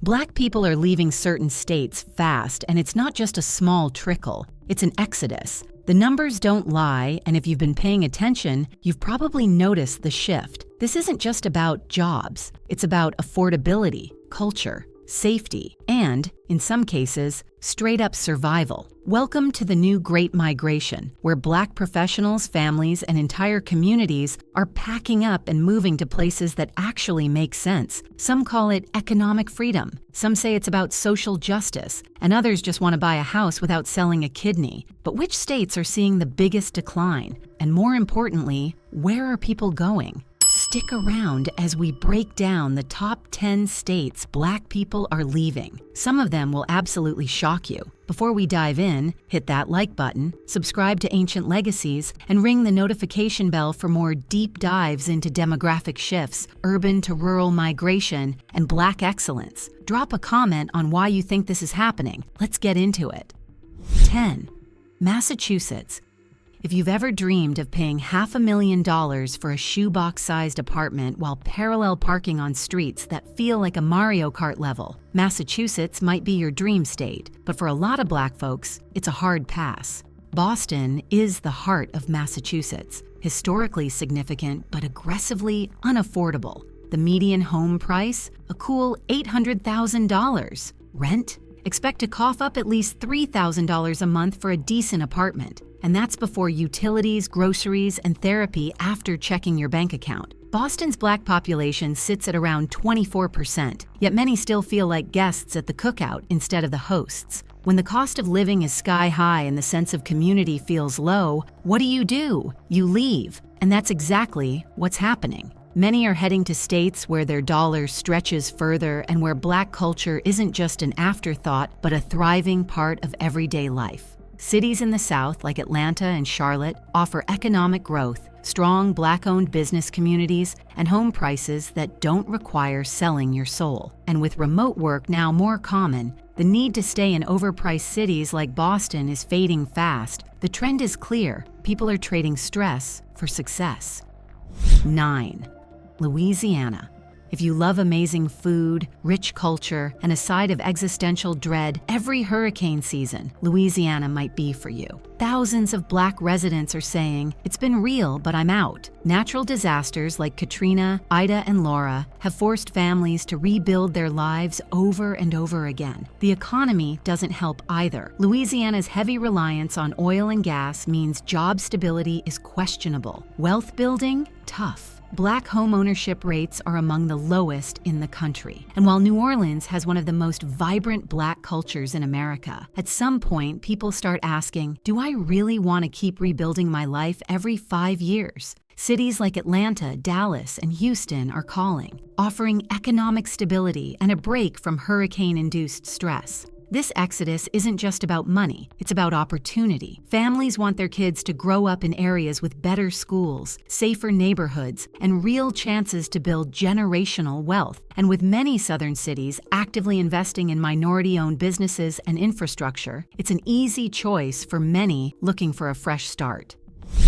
Black people are leaving certain states fast, and it's not just a small trickle, it's an exodus. The numbers don't lie, and if you've been paying attention, you've probably noticed the shift. This isn't just about jobs, it's about affordability, culture, safety, and, in some cases, straight-up survival. Welcome to the new Great Migration, where Black professionals, families, and entire communities are packing up and moving to places that actually make sense. Some call it economic freedom. Some say it's about social justice, and others just want to buy a house without selling a kidney. But which states are seeing the biggest decline? And more importantly, where are people going? Stick around as we break down the top 10 states Black people are leaving. Some of them will absolutely shock you. Before we dive in, hit that like button, subscribe to Ancient Legacies, and ring the notification bell for more deep dives into demographic shifts, urban to rural migration, and Black excellence. Drop a comment on why you think this is happening. Let's get into it. 10. Massachusetts. If you've ever dreamed of paying $500,000 for a shoebox-sized apartment while parallel parking on streets that feel like a Mario Kart level, Massachusetts might be your dream state. But for a lot of Black folks, it's a hard pass. Boston is the heart of Massachusetts, historically significant but aggressively unaffordable. The median home price? A cool $800,000. Rent? Expect to cough up at least $3,000 a month for a decent apartment. And that's before utilities, groceries, and therapy after checking your bank account. Boston's Black population sits at around 24%, yet many still feel like guests at the cookout instead of the hosts. When the cost of living is sky high and the sense of community feels low, what do? You leave. And that's exactly what's happening. Many are heading to states where their dollar stretches further and where Black culture isn't just an afterthought, but a thriving part of everyday life. Cities in the South, like Atlanta and Charlotte, offer economic growth, strong Black-owned business communities, and home prices that don't require selling your soul. And with remote work now more common, the need to stay in overpriced cities like Boston is fading fast. The trend is clear. People are trading stress for success. 9. Louisiana. If you love amazing food, rich culture, and a side of existential dread every hurricane season, Louisiana might be for you. Thousands of Black residents are saying, "It's been real, but I'm out." Natural disasters like Katrina, Ida, and Laura have forced families to rebuild their lives over and over again. The economy doesn't help either. Louisiana's heavy reliance on oil and gas means job stability is questionable. Wealth building? Tough. Black home ownership rates are among the lowest in the country. And while New Orleans has one of the most vibrant Black cultures in America, at some point people start asking, do I really want to keep rebuilding my life every 5 years? Cities like Atlanta, Dallas, and Houston are calling, offering economic stability and a break from hurricane-induced stress. This exodus isn't just about money, it's about opportunity. Families want their kids to grow up in areas with better schools, safer neighborhoods, and real chances to build generational wealth. And with many southern cities actively investing in minority-owned businesses and infrastructure, it's an easy choice for many looking for a fresh start.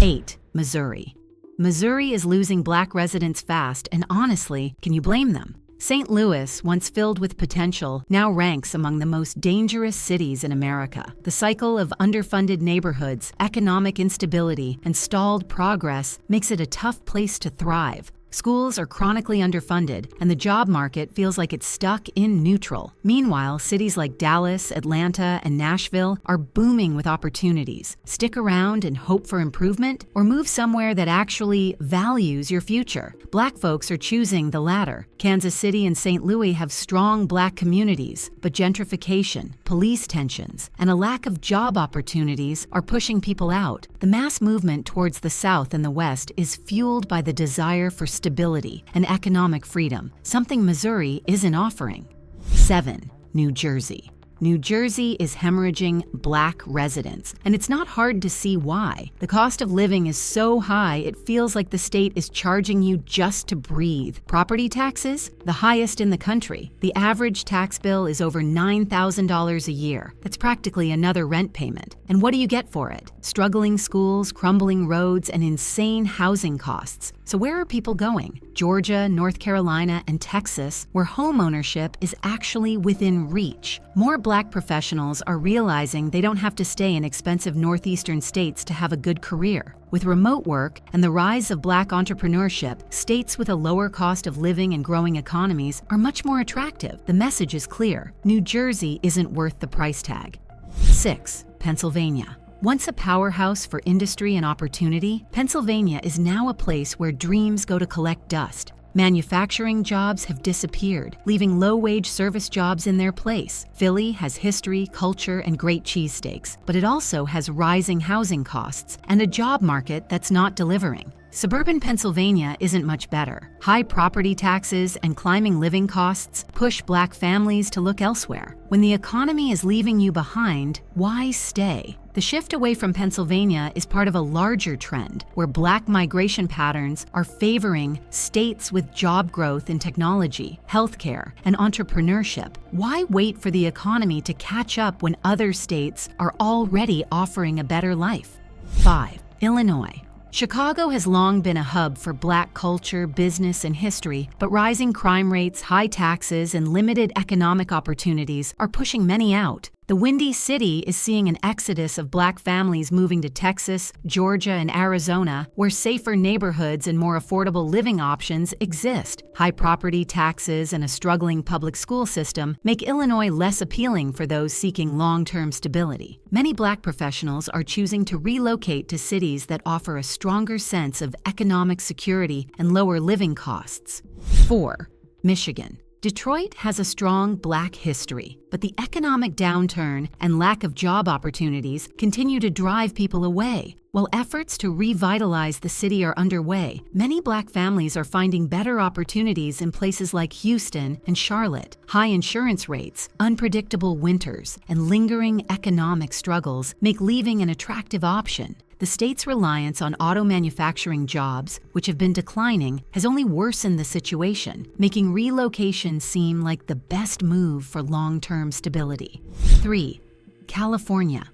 8. Missouri. Missouri is losing Black residents fast, and honestly, can you blame them? St. Louis, once filled with potential, now ranks among the most dangerous cities in America. The cycle of underfunded neighborhoods, economic instability, and stalled progress makes it a tough place to thrive. Schools are chronically underfunded, and the job market feels like it's stuck in neutral. Meanwhile, cities like Dallas, Atlanta, and Nashville are booming with opportunities. Stick around and hope for improvement, or move somewhere that actually values your future. Black folks are choosing the latter. Kansas City and St. Louis have strong Black communities, but gentrification, police tensions, and a lack of job opportunities are pushing people out. The mass movement towards the South and the West is fueled by the desire for stability and economic freedom, something Missouri isn't offering. 7. New Jersey. New Jersey is hemorrhaging Black residents, and it's not hard to see why. The cost of living is so high it feels like the state is charging you just to breathe. Property taxes? The highest in the country. The average tax bill is over $9,000 a year. That's practically another rent payment. And what do you get for it? Struggling schools, crumbling roads, and insane housing costs. So where are people going? Georgia, North Carolina, and Texas, where homeownership is actually within reach. More Black professionals are realizing they don't have to stay in expensive northeastern states to have a good career. With remote work and the rise of Black entrepreneurship, states with a lower cost of living and growing economies are much more attractive. The message is clear. New Jersey isn't worth the price tag. 6. Pennsylvania. Once a powerhouse for industry and opportunity, Pennsylvania is now a place where dreams go to collect dust. Manufacturing jobs have disappeared, leaving low-wage service jobs in their place. Philly has history, culture, and great cheesesteaks, but it also has rising housing costs and a job market that's not delivering. Suburban Pennsylvania isn't much better. High property taxes and climbing living costs push Black families to look elsewhere. When the economy is leaving you behind, why stay? The shift away from Pennsylvania is part of a larger trend where Black migration patterns are favoring states with job growth in technology, healthcare, and entrepreneurship. Why wait for the economy to catch up when other states are already offering a better life? 5. Illinois. Chicago has long been a hub for Black culture, business, and history, but rising crime rates, high taxes, and limited economic opportunities are pushing many out. The Windy City is seeing an exodus of Black families moving to Texas, Georgia, and Arizona, where safer neighborhoods and more affordable living options exist. High property taxes and a struggling public school system make Illinois less appealing for those seeking long-term stability. Many Black professionals are choosing to relocate to cities that offer a stronger sense of economic security and lower living costs. 4. Michigan. Detroit has a strong Black history, but the economic downturn and lack of job opportunities continue to drive people away. While efforts to revitalize the city are underway, many Black families are finding better opportunities in places like Houston and Charlotte. High insurance rates, unpredictable winters, and lingering economic struggles make leaving an attractive option. The state's reliance on auto manufacturing jobs, which have been declining, has only worsened the situation, making relocation seem like the best move for long-term stability. 3. California.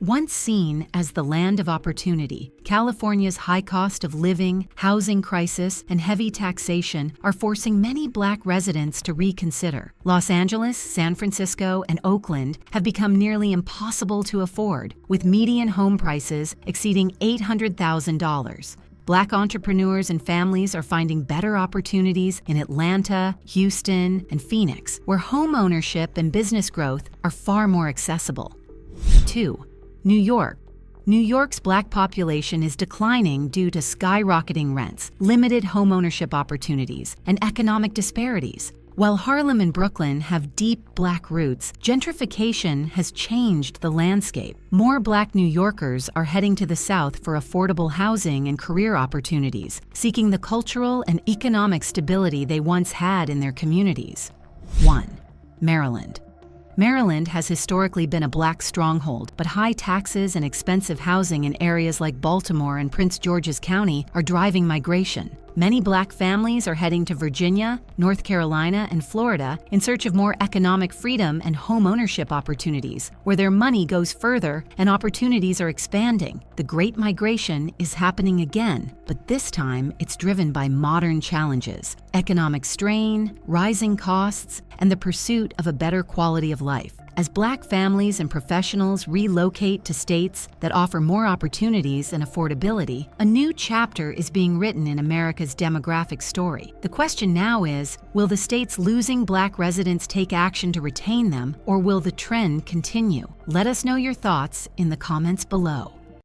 Once seen as the land of opportunity, California's high cost of living, housing crisis, and heavy taxation are forcing many Black residents to reconsider. Los Angeles, San Francisco, and Oakland have become nearly impossible to afford, with median home prices exceeding $800,000. Black entrepreneurs and families are finding better opportunities in Atlanta, Houston, and Phoenix, where home ownership and business growth are far more accessible. 2. New York. New York's Black population is declining due to skyrocketing rents, limited homeownership opportunities, and economic disparities. While Harlem and Brooklyn have deep Black roots, gentrification has changed the landscape. More Black New Yorkers are heading to the South for affordable housing and career opportunities, seeking the cultural and economic stability they once had in their communities. 1. Maryland. Maryland has historically been a Black stronghold, but high taxes and expensive housing in areas like Baltimore and Prince George's County are driving migration. Many Black families are heading to Virginia, North Carolina, and Florida in search of more economic freedom and home ownership opportunities, where their money goes further and opportunities are expanding. The Great Migration is happening again, but this time it's driven by modern challenges: economic strain, rising costs, and the pursuit of a better quality of life. As Black families and professionals relocate to states that offer more opportunities and affordability, a new chapter is being written in America's demographic story. The question now is, will the states losing Black residents take action to retain them, or will the trend continue? Let us know your thoughts in the comments below.